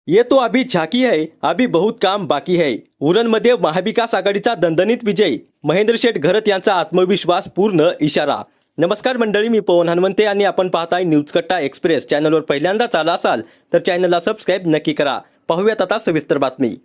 ये तो अभी झाकी है, अभी बहुत काम बाकी है. उरणमध्ये महाविकास आघाडीचा दणदणीत विजय. महेंद्र शेठ घरत यांचा आत्मविश्वास पूर्ण इशारा. नमस्कार मंडळी, मी पवन हनुमंते आणि आपण पाहताय न्यूज कट्टा एक्सप्रेस. चॅनलवर पहिल्यांदाच आला असाल तर चॅनलला सबस्क्राईब नक्की करा. पाहूयात आता सविस्तर बातमी.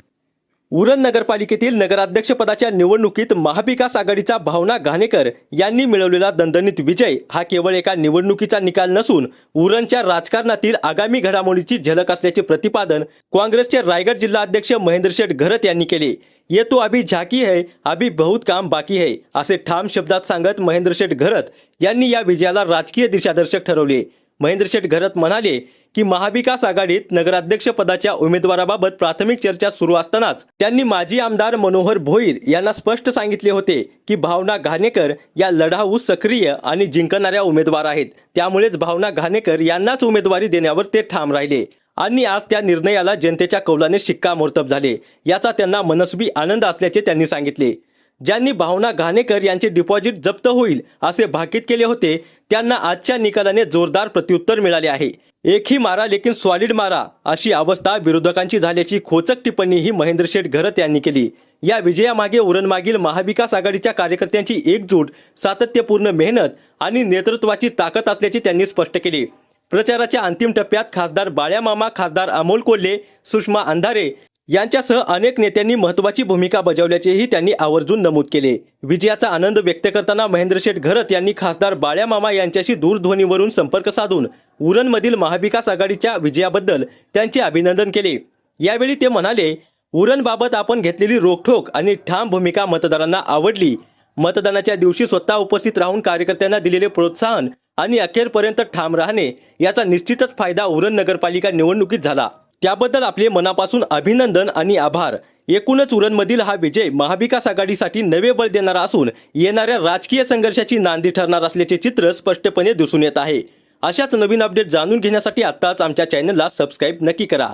उरण नगरपालिकेतील नगराध्यक्षपदाच्या निवडणुकीत महाविकास आघाडीचा भावना घाणेकर यांनी मिळवलेला दणदणीत विजय हा केवळ एका निवडणुकीचा निकाल नसून उरणच्या राजकारणातील आगामी घडामोडीची झलक असल्याचे प्रतिपादन काँग्रेसचे रायगड जिल्हा अध्यक्ष महेंद्र शेठ घरत यांनी केले. ये तो अभी झाकी है, अभी बहुत काम बाकी है असे ठाम शब्दात सांगत महेंद्र शेठ घरत यांनी या विजयाला राजकीय दिशादर्शक ठरवले. महेंद्र शेठ घरत म्हणाले की महाविकास आघाडीत नगराध्यक्ष पदाच्या उमेदवाराबाबत प्राथमिक चर्चा सुरू असतानाच त्यांनी माजी आमदार मनोहर भोईर यांना स्पष्ट सांगितले होते की भावना घाणेकर या लढाऊ, सक्रिय आणि जिंकणाऱ्या उमेदवार आहेत. त्यामुळेच भावना घाणेकर यांनाच उमेदवारी देण्यावर ते ठाम राहिले आणि आज त्या निर्णयाला जनतेच्या कौलाने शिक्कामोर्तब झाले. याचा त्यांना मनस्वी आनंद असल्याचे त्यांनी सांगितले. ज्यांनी भावना घाणेकर यांचे डिपॉझिट जप्त होईल असे भाकीत केले होते त्यांना आजच्या निकालाने जोरदार प्रत्युत्तर मिळाले आहे. एक ही मारा लेकिन सॉलिड मारा अशी अवस्था विरोधकांची झाल्याची खोचक टिप्पणीही महेंद्र शेठ घरत यांनी केली. या विजयामागे उरणमागील महाविकास आघाडीच्या कार्यकर्त्यांची एकजूट, सातत्यपूर्ण मेहनत आणि नेतृत्वाची ताकद असल्याचे त्यांनी स्पष्ट केले. प्रचाराच्या अंतिम टप्प्यात खासदार बाळ्यामामा, खासदार अमोल कोल्हे, सुषमा अंधारे यांच्यासह अनेक नेत्यांनी महत्त्वाची भूमिका बजावल्याचेही त्यांनी आवर्जून नमूद केले. विजयाचा आनंद व्यक्त करताना महेंद्र शेठ घरत यांनी खासदार बाळ्यामामा यांच्याशी दूरध्वनीवरून संपर्क साधून उरणमधील महाविकास आघाडीच्या विजयाबद्दल त्यांचे अभिनंदन केले. यावेळी ते म्हणाले, उरणबाबत आपण घेतलेली रोखठोक आणि ठाम भूमिका मतदारांना आवडली. मतदानाच्या दिवशी स्वतः उपस्थित राहून कार्यकर्त्यांना दिलेले प्रोत्साहन आणि अखेरपर्यंत ठाम राहणे याचा निश्चितच फायदा उरण नगरपालिका निवडणुकीत झाला. त्याबद्दल आपले मनापासून अभिनंदन आणि आभार. एकूणच उरणमधील हा विजय महाविकास आघाडीसाठी नवे बळ देणारा असून येणाऱ्या राजकीय संघर्षाची नांदी ठरणार असल्याचे चित्र स्पष्टपणे दिसून येत आहे. अशाच नवीन अपडेट जाणून घेण्यासाठी आत्ताच आमच्या चॅनलला सबस्क्राईब नक्की करा.